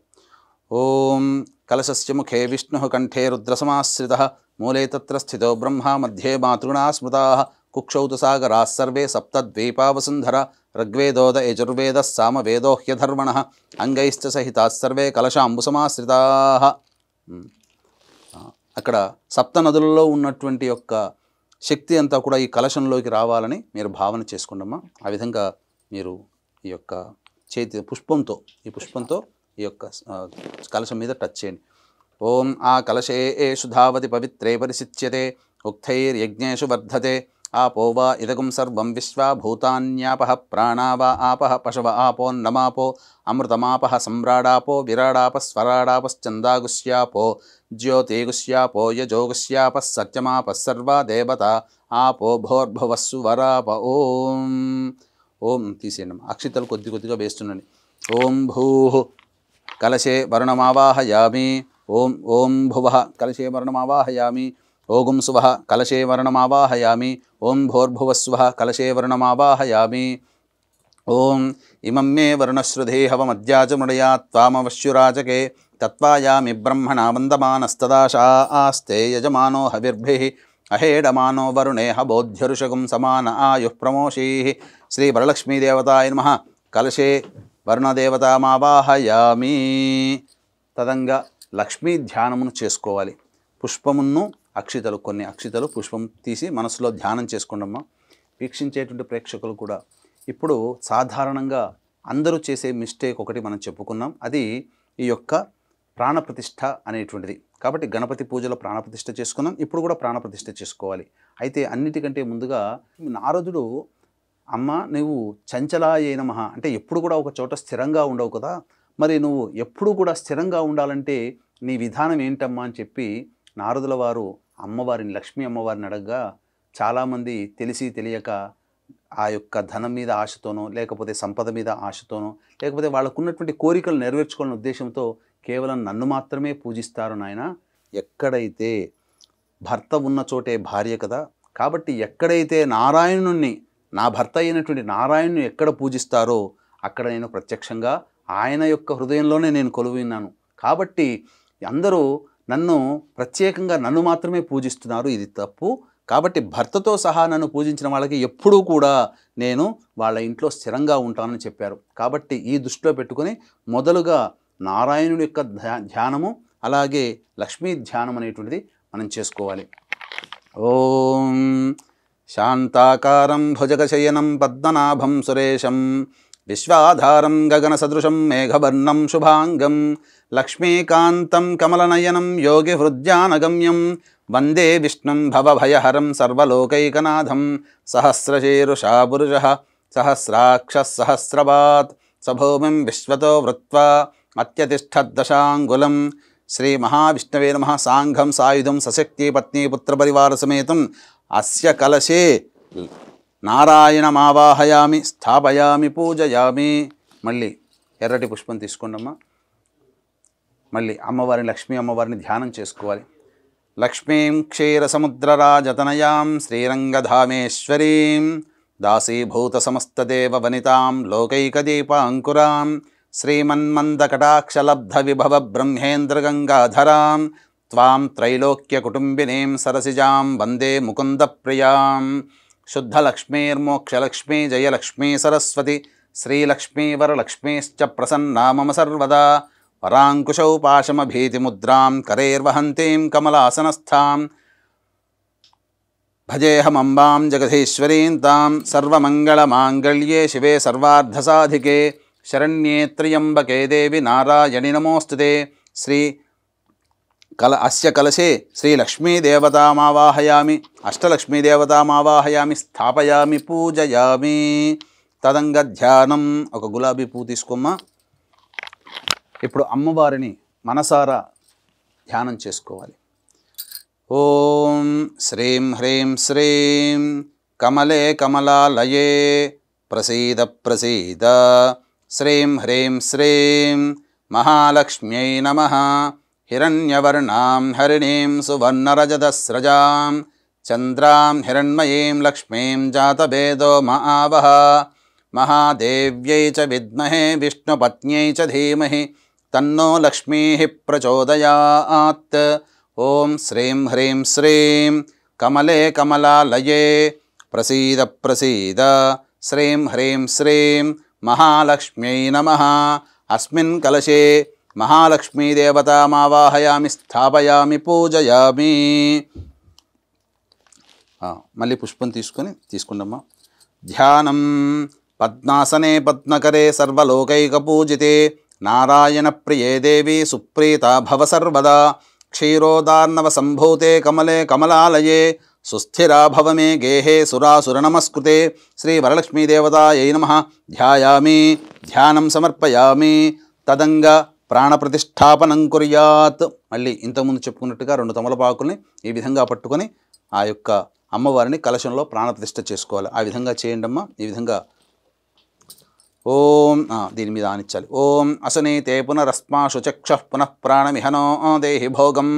ఓం కలశస్య ముఖే విష్ణు కంఠే రుద్రసమాశ్రితః మూలే తత్ర స్థితో బ్రహ్మ మధ్యే మాతృణా స్మృతాః కుక్షౌతు సాగరాः సర్వే సప్తద్వీపా వసుంధర ఋగ్వేదోద యజుర్వేద సామవేదో హ్యధర్మణః అంగైశ్చ సహితాः సర్వే కలశాంబుసమాశ్రితాః. అక్కడ సప్త నదులలో ఉన్నటువంటి యొక్క శక్తి అంతా కూడా ఈ కలశంలోకి రావాలని మీరు భావన చేసుకోండమ్మా. ఆ విధంగా మీరు ఈ యొక్క చేతి పుష్పంతో ఈ యొక్క కలశం మీద టచ్ చేయండి. ఓం ఆ కలశే ఏషు ధావతి పవిత్రే పరిసిచ్యతే ఉక్తైర్యజ్ఞేషు వర్ధతే ఆపో వా ఇదగం సర్వం విశ్వా భూతాన్యాపః ప్రాణా వా ఆపః పశవ ఆపోన్నమాపో అమృతమాపః సమ్రాడాపో విరాడాపః స్వరాడాపశ్చందాగుష్యాపో జ్యోతిగుష్యాపో యజోగుష్యాపః సత్యమాపః సర్వా దేవత ఆపో భోర్భువస్సు వరాప. ఓం ఓం తీసేయండి. అక్షితలు కొద్దిగా వేస్తుండండి. ఓం భూ కలశే వర్ణమావాహయామి. ఓం ఓం భువః కలశే వర్ణమావాహయామి. ఓం సువః కలశే వర్ణమావాహయామి. ఓం భోర్భువస్వః కలశే వర్ణమావాహయామి. ఓం ఇమం మే వర్ణశ్రుధే హవమద్యాచమృడయా త్వామవశ్యురాజకే తత్వాయామి బ్రహ్మణా వందమానస్తదాశా ఆస్తే యజమానో హవిర్భిః అహేడమానో వరుణే హబోధ్యరుషగం సమాన ఆయుః ప్రమోషీః. శ్రీ వరలక్ష్మీదేవతాయ నమః. కలశే వర్ణదేవతామావాహయామి. తదంగా లక్ష్మీ ధ్యానమును చేసుకోవాలి. పుష్పమును అక్షితలు కొన్ని అక్షితలు పుష్పం తీసి మనసులో ధ్యానం చేసుకోండమ్మా. వీక్షించేటువంటి ప్రేక్షకులు కూడా ఇప్పుడు సాధారణంగా అందరూ చేసే మిస్టేక్ ఒకటి మనం చెప్పుకున్నాం. అది ఈ యొక్క ప్రాణప్రతిష్ఠ అనేటువంటిది. కాబట్టి గణపతి పూజలో ప్రాణప్రతిష్ఠ చేసుకున్నాం. ఇప్పుడు కూడా ప్రాణప్రతిష్ఠ చేసుకోవాలి. అయితే అన్నిటికంటే ముందుగా నారదుడు అమ్మ నువ్వు చంచలాయే నమః అంటే ఎప్పుడు కూడా ఒక చోట స్థిరంగా ఉండవు కదా, మరి నువ్వు ఎప్పుడు కూడా స్థిరంగా ఉండాలంటే నీ విధానం ఏంటమ్మా అని చెప్పి నారదుల వారు అమ్మవారిని లక్ష్మీ అమ్మవారిని అడగగా చాలామంది తెలిసి తెలియక ఆ యొక్క ధనం మీద ఆశతోనో లేకపోతే సంపద మీద ఆశతోనో లేకపోతే వాళ్ళకున్నటువంటి కోరికలు నెరవేర్చుకోవాలనే ఉద్దేశంతో కేవలం నన్ను మాత్రమే పూజిస్తారు నాయన. ఎక్కడైతే భర్త ఉన్న చోటే భార్య కదా, కాబట్టి ఎక్కడైతే నారాయణుణ్ణి నా భర్త అయినటువంటి నారాయణుని ఎక్కడ పూజిస్తారో అక్కడ నేను ప్రత్యక్షంగా ఆయన యొక్క హృదయంలోనే నేను కొలువున్నాను. కాబట్టి అందరూ నన్ను ప్రత్యేకంగా నన్ను మాత్రమే పూజిస్తున్నారు, ఇది తప్పు. కాబట్టి భర్తతో సహా నన్ను పూజించిన వాళ్ళకి ఎప్పుడూ కూడా నేను వాళ్ళ ఇంట్లో స్థిరంగా ఉంటానని చెప్పారు. కాబట్టి ఈ దృష్టిలో పెట్టుకొని మొదలుగా నారాయణుడి యొక్క ధ్యానము అలాగే లక్ష్మీ ధ్యానం అనేటువంటిది మనం చేసుకోవాలి. ఓం శాంతాకారం భుజగశయనం పద్మనాభం సురేశం విశ్వాధారం గగనసదృశం మేఘవర్ణం శుభాంగం లక్ష్మీకాంతం కమలనయనం యోగి హృద్యానగమ్యం వందే విష్ణుం భవభయహరం సర్వలోకైకనాథం సహస్రశీరుషా పురుషః సహస్రాక్షः సహస్రపాత్ సభూమిం విశ్వతో వృత్వా అత్యతిష్ఠద్దశాంగులం. శ్రీ మహావిష్ణవే నమః. సాంఘం సాయుధం సశక్తి పత్ని పుత్రపరివార సమేతం అస్య కలశే నారాయణమావాహయామి స్థాపయామి పూజయామి. మళ్ళీ ఎర్రటి పుష్పం తీసుకోండమ్మా. మళ్ళీ అమ్మవారిని, లక్ష్మీ అమ్మవారిని ధ్యానం చేసుకోవాలి. లక్ష్మీం క్షీరసముద్రరాజతనయాం శ్రీరంగధామేశ్వరీం దాసీభూత సమస్తదేవ వనితాం లోకైకదీపాంకురాం శ్రీమన్మందకటాక్షలబ్ధ విభవ బ్రహ్మేంద్రగంగాధరాం త్వాం త్రైలోక్యకుటుంబినీం సరసిజాం వందే ముకుందప్రియాం. శుద్ధలక్ష్మీర్మోక్షలక్ష్మీ జయలక్ష్మీ సరస్వతి శ్రీలక్ష్మీ వరలక్ష్మీశ్చ ప్రసన్నా మమ సర్వదా. వరాంకుశౌ పాశమభీతిముద్రాం కరైర్వహంతీం కమలాసనస్థాం భజేహమంబాం జగదీశ్వరీం తాం సర్వమంగళమాంగళ్యే శివే సర్వార్ధసాధికే శరణ్యే త్ర్యంబకే దేవి నారాయణి నమోస్తుతే. అస్య కలశే శ్రీలక్ష్మీదేవతామావాహయామి, అష్టలక్ష్మీదేవతామావాహయామి, స్థాపయామి, పూజయామి. తదంగ ధ్యానం. ఒక గులాబీ పువ్వు తీసుకోమ్మా. ఇప్పుడు అమ్మవారిని మనసారా ధ్యానం చేసుకోవాలి. ఓం శ్రీం హ్రీం శ్రీం కమలే కమలాలయే ప్రసీద ప్రసీద. శ్రీం హ్రీం శ్రీం మహాలక్ష్మ్యై నమః. హిరణ్యవర్ణాం హరిణీం సువర్ణరజతస్రజాం చంద్రాం హిరణ్మయీం లక్ష్మీం జాతభేదో మహావహ. మహాదేవ్యై చ విద్మహే విష్ణుపత్న్యై చ ధీమహి తన్నో లక్ష్మీః ప్రచోదయాత్. ఓం శ్రీం హ్రీం శ్రీం కమలే కమలాలయే ప్రసీద ప్రసీద. శ్రీం హ్రీం శ్రీం మహాలక్ష్మ్యై నమః. అస్మిన్ కలశే మహాలక్ష్మీదేవతామావాహయామి, స్థాపయామి, పూజయామి. మళ్ళీ పుష్పం తీసుకుందమ్మా. ధ్యానం. పద్మాసనే పద్మకరే సర్వలోకైకపూజితే నారాయణప్రియే దేవి సుప్రీతా భవ సర్వదా. క్షీరోదార్ణవ సంభూతే కమలే కమలాలయే సుస్థిరా భవ మే గేహే సురాసురనమస్కృతే. శ్రీ వరలక్ష్మీదేవతాయై నమః. ధ్యాయామి, ధ్యానం సమర్పయామి. తదంగ ప్రాణప్రతిష్ఠాపనం కుర్యాత్. మళ్ళీ ఇంతకుముందు చెప్పుకున్నట్టుగా 2 తమలపాకుల్ని ఈ విధంగా పట్టుకొని ఆ యొక్క అమ్మవారిని కలశంలో ప్రాణప్రతిష్ఠ చేసుకోవాలి. ఆ విధంగా చేయండి అమ్మ. ఈ విధంగా ఓం దీని మీద ఆనిచ్చాలి. ఓం అసనీతే పునరస్మాషు చక్షః పునః ప్రాణమిహనో దేహి భోగం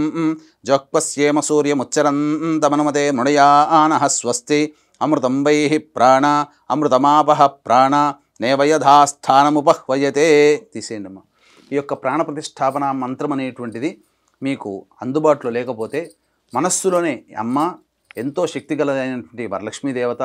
జోక్పస్యేమ సూర్యముచ్చరంతమనుమతే మృణయానః స్వస్తి. అమృతం వైః ప్రాణ అమృతమాపః ప్రాణ నేవయథాస్థానముపహ్వయతే. తీసేయండి అమ్మ. ఈ యొక్క ప్రాణప్రతిష్ఠాపన మంత్రం అనేటువంటిది మీకు అందుబాటులో లేకపోతే మనస్సులోనే అమ్మ ఎంతో శక్తిగలదైనటువంటి వరలక్ష్మీదేవత,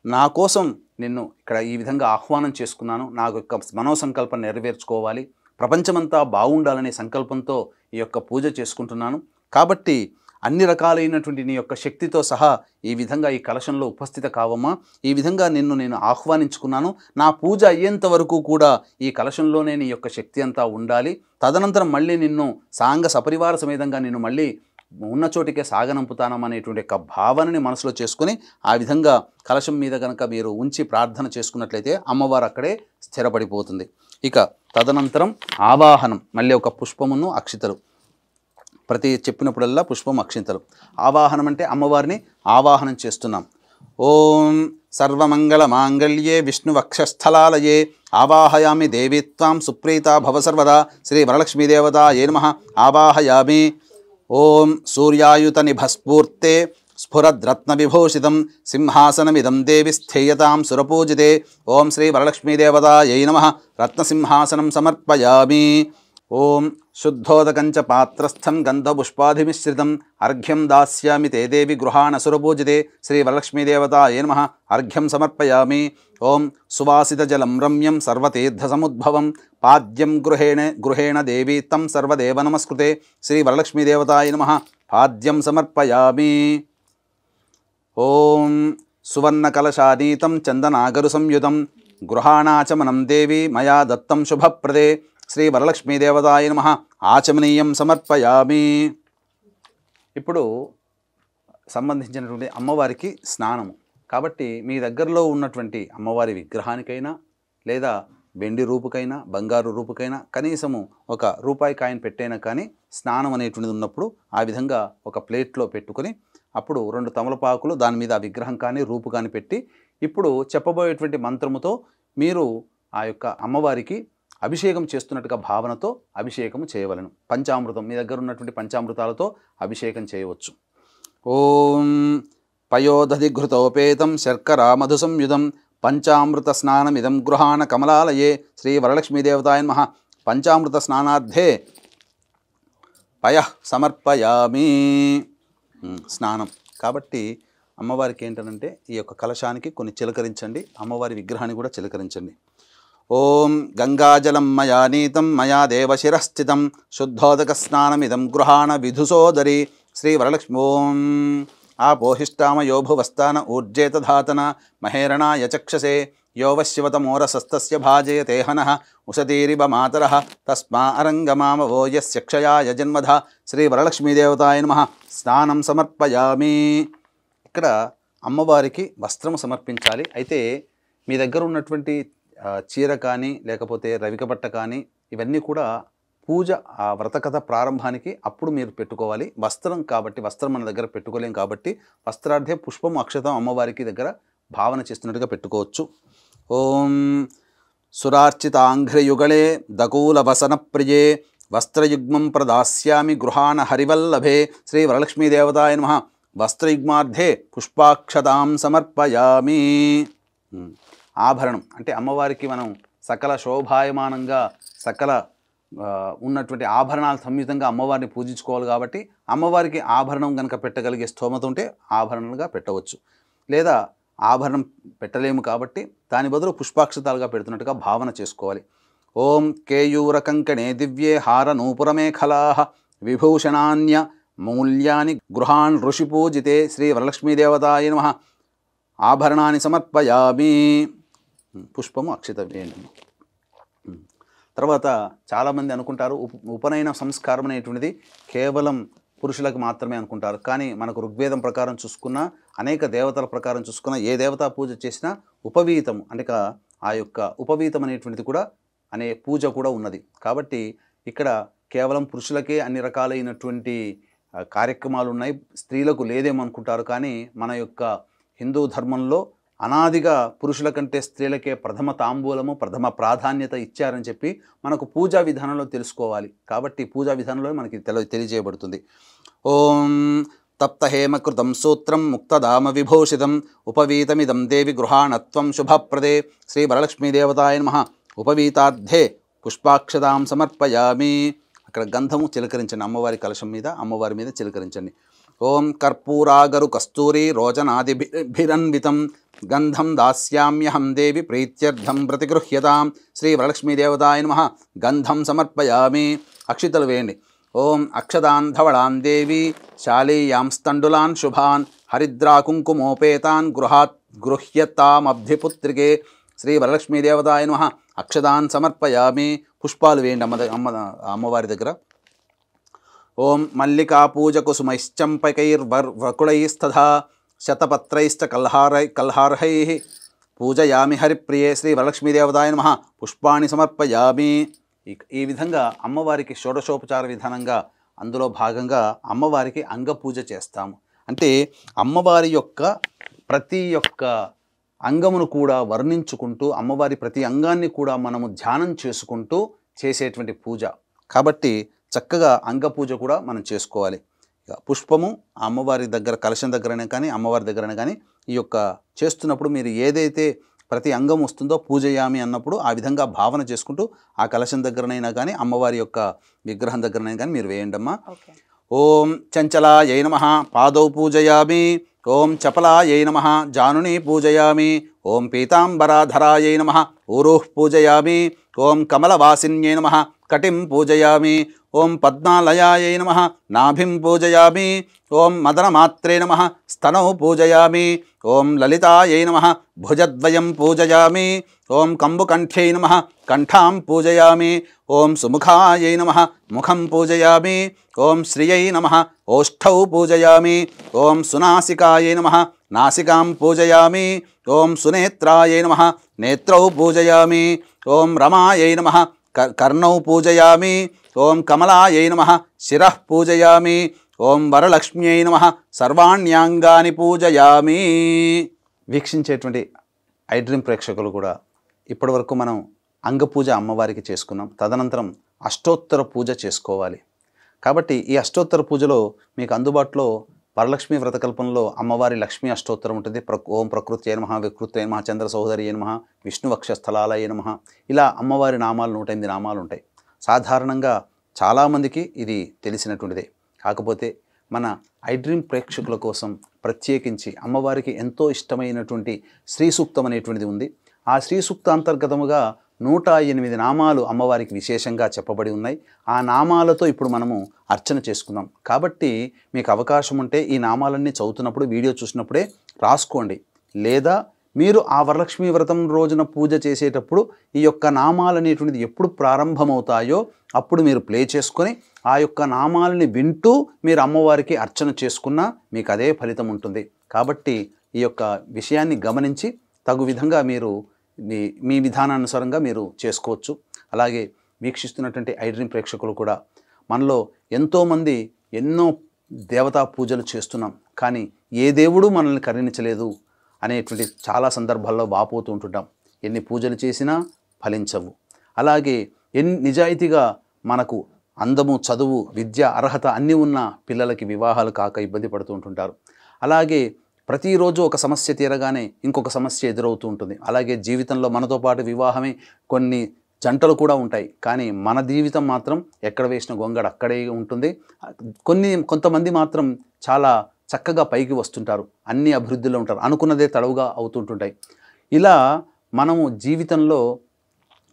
నా కోసం నిన్ను ఇక్కడ ఈ విధంగా ఆహ్వానం చేసుకున్నాను, నాకు యొక్క మనోసంకల్పం నెరవేర్చుకోవాలి, ప్రపంచమంతా బాగుండాలనే సంకల్పంతో ఈ యొక్క పూజ చేసుకుంటున్నాను కాబట్టి అన్ని రకాలైనటువంటి నీ యొక్క శక్తితో సహా ఈ విధంగా ఈ కలశంలో ఉపస్థిత కావమ్మా. ఈ విధంగా నిన్ను నేను ఆహ్వానించుకున్నాను. నా పూజ అయ్యేంత వరకు కూడా ఈ కలశంలోనే నీ యొక్క శక్తి అంతా ఉండాలి. తదనంతరం మళ్ళీ నిన్ను సాంగ సపరివార సమేతంగా నిన్ను మళ్ళీ ఉన్న చోటికే సాగనంపుతానమనేటువంటి యొక్క భావనని మనసులో చేసుకుని ఆ విధంగా కలశం మీద కనుక మీరు ఉంచి ప్రార్థన చేసుకున్నట్లయితే అమ్మవారు అక్కడే స్థిరపడిపోతుంది. ఇక తదనంతరం ఆవాహనం. మళ్ళీ ఒక పుష్పమును అక్షితలు, ప్రతి చెప్పినప్పుడల్లా పుష్పం అక్షింతలు. ఆవాహనం అంటే అమ్మవారిని ఆవాహనం చేస్తున్నాం. ఓం సర్వమంగళ మాంగళ్యే విష్ణువక్షస్థలాలయే ఆవాహయామి దేవీత్వాం సుప్రీతా భవ సర్వదా. శ్రీ వరలక్ష్మీదేవతాయై నమః. ఆవాహయామి. ఓం సూర్యాయుత నిభస్ఫూర్తే స్ఫురద్రత్నవిభూషితం సింహాసనమిదం దేవి స్థేయతాం సురపూజితే. ఓం శ్రీ వరలక్ష్మీదేవతాయై నమః. రత్నసింహాసనం సమర్పయామి. ఓం శుద్ధోదకంచ పాత్రస్థం గంధపుష్పాధిమిశ్రితం అర్ఘ్యం దాస్యామి తే దేవి గృహాణసురపూజితే. శ్రీ వరలక్ష్మీదేవతాయై నమః. అర్ఘ్యం సమర్పయామి. ఓం సువాసితజలం రమ్యం సర్వతీర్థసముద్భవం పాద్యం గృహేణ దేవి తం సర్వదేవ నమస్కృతే. శ్రీ వరలక్ష్మీదేవతాయై నమః. పాద్యం సమర్పయామి. ఓం సువర్ణకలశానీతం చందనాగరు సంయుతం గృహాణాచమనం దేవి మయా దత్తం శుభప్రదే. శ్రీ వరలక్ష్మీదేవతాయై నమః. ఆచమనీయం సమర్పయామి. ఇప్పుడు సంబంధించినటువంటి అమ్మవారికి స్నానము కాబట్టి మీ దగ్గరలో ఉన్నటువంటి అమ్మవారి విగ్రహానికైనా లేదా వెండి రూపుకైనా బంగారు రూపుకైనా కనీసము ఒక రూపాయి కాయిన్ పెట్టైనా కానీ స్నానం అనేటువంటిది ఉన్నప్పుడు ఆ విధంగా ఒక ప్లేట్లో పెట్టుకొని అప్పుడు 2 తమలపాకులు దాని మీద ఆ విగ్రహం కానీ రూపు కానీ పెట్టి ఇప్పుడు చెప్పబోయేటువంటి మంత్రముతో మీరు ఆ యొక్క అమ్మవారికి అభిషేకం చేస్తున్నట్టుగా భావనతో అభిషేకం చేయవలను. పంచామృతం, మీ దగ్గర ఉన్నటువంటి పంచామృతాలతో అభిషేకం చేయవచ్చు. ఓం పయోదధిఘృతోపేతం శర్కరా మధు సంయుధం పంచామృత స్నానమిదం గృహాణ కమలాలయే శ్రీ వరలక్ష్మీదేవతాయ నమః. పంచామృత స్నానార్థే పయః సమర్పయామి. స్నానం కాబట్టి అమ్మవారికి ఏంటంటే ఈ యొక్క కలశానికి కొన్ని చిలకరించండి, అమ్మవారి విగ్రహాన్ని కూడా చిలకరించండి. ఓం గంగాజలం మయా నీతం మయా దేవశిరస్థితం శుద్ధోదక స్నానమిదం గృహాణ విధుసోదరి శ్రీ వరలక్ష్మి. ఓం ఆపోహిష్టామయో భువస్థాన ఊర్జేతధాతన మహేరణాయ చక్షసే యోవశివతమోరసస్తస్య భాజయతే హనః ఉషతీరివ మాతరః తస్మా అరంగమామవో యస్య క్షయాయ జన్మధ శ్రీ వరలక్ష్మీదేవతాయ నమః. స్నానం సమర్పయామి. ఇక్కడ అమ్మవారికి వస్త్రం సమర్పించాలి. అయితే మీ దగ్గర ఉన్నటువంటి చీర కానీ లేకపోతే రవిక బట్ట కానీ ఇవన్నీ కూడా పూజ ఆ వ్రతకథ ప్రారంభానికి అప్పుడు మీరు పెట్టుకోవాలి. వస్త్రం కాబట్టి వస్త్రం మన దగ్గర పెట్టుకోలేం కాబట్టి వస్త్రార్థే పుష్పం అక్షతం అమ్మవారికి దగ్గర భావన చేస్తున్నట్టుగా పెట్టుకోవచ్చు. ఓం సురార్చితాంఘ్రయుగళే దకూల వసన ప్రియే వస్త్రయుగ్మం ప్రదాస్యామి గృహాణ హరివల్లభే శ్రీ వరలక్ష్మీదేవతాయ నమః. వస్త్రయుగ్మార్థే పుష్పాక్షతాం సమర్పయామి. ఆభరణం అంటే అమ్మవారికి మనం సకల శోభాయమానంగా సకల ఉన్నటువంటి ఆభరణాల సంయుతంగా అమ్మవారిని పూజించుకోవాలి కాబట్టి అమ్మవారికి ఆభరణం కనుక పెట్టగలిగే స్తోమత ఉంటే ఆభరణలుగా పెట్టవచ్చు. లేదా ఆభరణం పెట్టలేము కాబట్టి దాని బదులు పుష్పాక్షతాలుగా పెడుతున్నట్టుగా భావన చేసుకోవాలి. ఓం కేయూర కంకణే దివ్యే హార నూపురమేఖలాః విభూషణాన్య మూల్యాని గృహాన్ ఋషి పూజితే శ్రీ వరలక్ష్మీదేవతాయ నమః. ఆభరణాన్ని సమర్పయామి. పుష్పము అక్షత వేయండి. తర్వాత చాలామంది అనుకుంటారు ఉపనయన సంస్కారం అనేటువంటిది కేవలం పురుషులకు మాత్రమే అనుకుంటారు. కానీ మనకు ఋగ్వేదం ప్రకారం చూసుకున్నా అనేక దేవతల ప్రకారం చూసుకున్నా ఏ దేవతా పూజ చేసినా ఉపవీతం అంటే ఆ యొక్క ఉపవీతం అనేటువంటిది కూడా అనే పూజ కూడా ఉన్నది. కాబట్టి ఇక్కడ కేవలం పురుషులకే అన్ని రకాలైనటువంటి కార్యక్రమాలు ఉన్నాయి, స్త్రీలకు లేదేమనుకుంటారు. కానీ మన యొక్క హిందూ ధర్మంలో అనాదిగా పురుషుల కంటే స్త్రీలకే ప్రథమ తాంబూలము ప్రథమ ప్రాధాన్యత ఇచ్చారని చెప్పి మనకు పూజా విధానంలో తెలుసుకోవాలి. కాబట్టి పూజా విధానంలో మనకి తెలియజేయబడుతుంది. ఓం తప్త హేమకృతం సూత్రం ముక్తదామ విభూషితం ఉపవీతమిదం దేవి గృహాణత్వం శుభప్రదే శ్రీ వరలక్ష్మీదేవతాయ నమః. ఉపవీతార్థే పుష్పాక్షతాం సమర్పయామి. అక్కడ గంధము చిలకరించండి, అమ్మవారి కలశం మీద అమ్మవారి మీద చిలకరించండి. ఓం కర్పూరాగరు కస్తూరి రోచనాదిభిరన్వితం గంధం దాస్యామ్యహం దేవి ప్రీత్యర్థం ప్రతిగృహ్యతాం శ్రీ వరలక్ష్మీదేవతాయ నమః. గంధం సమర్పయామి. అక్షితలు వేయండి. ఓం అక్షదాన్ ధవళాన్ దేవి శాలీయాంస్తండులాన్ శుభాన్ హరిద్రాకుంకుమోపేతాన్ గృహ్యతామబ్ధిపుత్రికే శ్రీ వరలక్ష్మీదేవతాయ నమః. అక్షదాన్ సమర్పయామి. పుష్పాలు వేయండి అమ్మవారి దగ్గర. ఓం మల్లికా పూజ కుసుమైశ్చంపకైర్వకుళైస్తథా శతపత్రైశ్చ కల్హార్హైః పూజయామి హరిప్రియే శ్రీ వరలక్ష్మీదేవతాయ నమః. పుష్పాణి సమర్పయామి. ఈ విధంగా అమ్మవారికి షోడశోపచార విధానంగా అందులో భాగంగా అమ్మవారికి అంగపూజ చేస్తాము. అంటే అమ్మవారి యొక్క ప్రతి ఒక్క అంగమును కూడా వర్ణించుకుంటూ అమ్మవారి ప్రతి అంగాన్ని కూడా మనము ధ్యానం చేసుకుంటూ చేసేటువంటి పూజ కాబట్టి చక్కగా అంగపూజ కూడా మనం చేసుకోవాలి. పుష్పము అమ్మవారి దగ్గర కలశం దగ్గరనే కానీ అమ్మవారి దగ్గరనే కానీ ఈ యొక్క చేస్తున్నప్పుడు మీరు ఏదైతే ప్రతి అంగం వస్తుందో పూజయామి అన్నప్పుడు ఆ విధంగా భావన చేసుకుంటూ ఆ కలశం దగ్గరనైనా కానీ అమ్మవారి యొక్క విగ్రహం దగ్గరనైనా కానీ మీరు వేయండమ్మా. ఓం చంచలాయై నమః పాదౌ పూజయామి. ఓం చపలాయై నమః జానుని పూజయామి. ఓం పీతాంబరాధరాయై నమః ఊరుః పూజయామి. ఓం కమలవాసిన్యై నమః కటిం పూజయామి. ఓం పద్మాలయాయై నమః నాభిం పూజయామి. ఓం మదనమాత్రే నమః స్తనౌ పూజయామి. ఓం లలితాయై నమః భుజద్వయం పూజయామి. ఓం కంబుకంఠ్యై నమః కంఠాం పూజయామి. ఓం సుముఖాయై నమః ముఖం పూజయామి. ఓం శ్రియై నమః ఓష్ఠౌ పూజయామి. ఓం సునాసికాయై నమః నాసికాం పూజయామి. ఓం సునేత్రాయై నమః నేత్రౌ పూజయామి. ఓం రమాయై నమః కర్ణౌ పూజయామి. ఓం కమలాయై నమః శిరః పూజయామి. ఓం వరలక్ష్మ్యై నమః సర్వాణ్యాంగాని పూజయామి. వీక్షించేటువంటి ఐ డ్రీమ్ ప్రేక్షకులు కూడా ఇప్పటివరకు మనం అంగపూజ అమ్మవారికి చేసుకున్నాం. తదనంతరం అష్టోత్తర పూజ చేసుకోవాలి. కాబట్టి ఈ అష్టోత్తర పూజలో మీకు అందుబాటులో వరలక్ష్మి వ్రతకల్పంలో అమ్మవారి లక్ష్మీ అష్టోత్తరం ఉంటుంది. ఓం ప్రకృత్యై నమః, వికృత్యై నమః, చంద్ర సహోదరియై నమః, విష్ణు వక్షస్థలాలయై నమః, ఇలా అమ్మవారి నామాలు 108 నామాలు ఉంటాయి. సాధారణంగా చాలామందికి ఇది తెలిసినటువంటిదే. కాకపోతే మన ఐడ్రీమ్ ప్రేక్షకుల కోసం ప్రత్యేకించి అమ్మవారికి ఎంతో ఇష్టమైనటువంటి శ్రీ సూక్తం అనేటువంటిది ఉంది. ఆ శ్రీ సూక్త అంతర్గతముగా 108 నామాలు అమ్మవారికి విశేషంగా చెప్పబడి ఉన్నాయి. ఆ నామాలతో ఇప్పుడు మనము అర్చన చేసుకుందాం. కాబట్టి మీకు అవకాశం ఉంటే ఈ నామాలన్నీ చదువుతున్నప్పుడు వీడియో చూసినప్పుడే రాసుకోండి. లేదా మీరు ఆ వరలక్ష్మి వ్రతం రోజున పూజ చేసేటప్పుడు ఈ యొక్క నామాలు అనేటువంటిది ఎప్పుడు ప్రారంభమవుతాయో అప్పుడు మీరు ప్లే చేసుకొని ఆ యొక్క నామాలని వింటూ మీరు అమ్మవారికి అర్చన చేసుకున్నా మీకు అదే ఫలితం ఉంటుంది. కాబట్టి ఈ యొక్క విషయాన్ని గమనించి తగు విధంగా మీరు మీ విధానానుసారంగా మీరు చేసుకోవచ్చు. అలాగే వీక్షిస్తున్నటువంటి ఐడ్రీమ్ ప్రేక్షకులు కూడా మనలో ఎంతోమంది ఎన్నో దేవతా పూజలు చేస్తున్నాం, కానీ ఏ దేవుడు మనల్ని కరుణించలేదు అనేటువంటి చాలా సందర్భాల్లో వాపోతూ ఉంటుంటాం. ఎన్ని పూజలు చేసినా ఫలించవు. అలాగే నిజాయితీగా మనకు అందము, చదువు, విద్య, అర్హత అన్నీ ఉన్న పిల్లలకి వివాహాలు కాక ఇబ్బంది పడుతూ ఉంటుంటారు. అలాగే ప్రతిరోజు ఒక సమస్య తీరగానే ఇంకొక సమస్య ఎదురవుతూ ఉంటుంది. అలాగే జీవితంలో మనతో పాటు వివాహమే కొన్ని జంటలు కూడా ఉంటాయి, కానీ మన జీవితం మాత్రం ఎక్కడ వేసిన గొంగడ అక్కడే ఉంటుంది. కొంతమంది మాత్రం చాలా చక్కగా పైకి వస్తుంటారు, అన్ని అభివృద్ధిలో ఉంటారు, అనుకున్నదే తడవుగా అవుతుంటుంటాయి. ఇలా మనము జీవితంలో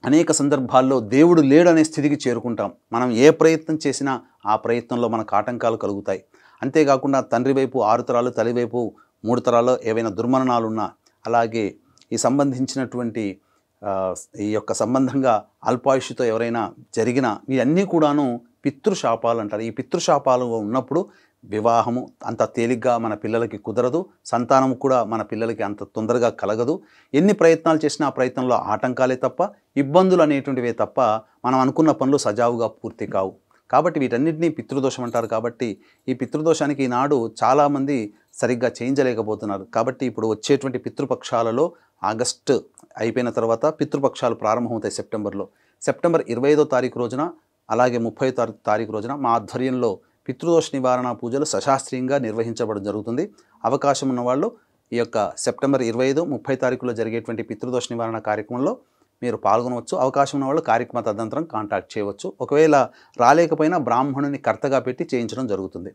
అనేక సందర్భాల్లో దేవుడు లేడనే స్థితికి చేరుకుంటాం. మనం ఏ ప్రయత్నం చేసినా ఆ ప్రయత్నంలో మనకు ఆటంకాలు కలుగుతాయి. అంతేకాకుండా తండ్రి వైపు 6 తరాలు, తల్లి వైపు 3 తరాల్లో ఏవైనా దుర్మరణాలు ఉన్నా, అలాగే ఈ సంబంధించినటువంటి ఈ యొక్క సంబంధంగా అల్పాయుష్తో ఎవరైనా జరిగిన ఇవన్నీ కూడాను పితృశాపాలు అంటారు. ఈ పితృశాపాలు ఉన్నప్పుడు వివాహము అంత తేలిగ్గా మన పిల్లలకి కుదరదు, సంతానం కూడా మన పిల్లలకి అంత తొందరగా కలగదు. ఎన్ని ప్రయత్నాలు చేసినా ఆ ప్రయత్నంలో ఆటంకాలే తప్ప, ఇబ్బందులు అనేటువంటివే తప్ప మనం అనుకున్న పనులు సజావుగా పూర్తి కావు. కాబట్టి వీటన్నిటినీ పితృదోషం అంటారు. కాబట్టి ఈ పితృదోషానికి ఈనాడు చాలామంది సరిగ్గా చేయించలేకపోతున్నారు. కాబట్టి ఇప్పుడు వచ్చేటువంటి పితృపక్షాలలో ఆగస్టు అయిపోయిన తర్వాత పితృపక్షాలు ప్రారంభమవుతాయి సెప్టెంబర్లో. సెప్టెంబర్ 25వ తారీఖు రోజున, అలాగే 30వ తారీఖు రోజున మా ఆధ్వర్యంలో పితృదోష నివారణ పూజలు సశాస్త్రీయంగా నిర్వహించబడడం జరుగుతుంది. అవకాశం ఉన్నవాళ్ళు ఈ యొక్క సెప్టెంబర్ 25, 30 తారీఖులో జరిగేటువంటి పితృదోష నివారణ కార్యక్రమంలో మీరు పాల్గొనవచ్చు. అవకాశం ఉన్న వాళ్ళు కార్యక్రమ తదనంతరం కాంటాక్ట్ చేయవచ్చు. ఒకవేళ రాలేకపోయినా బ్రాహ్మణుని కర్తగా పెట్టి చేయించడం జరుగుతుంది.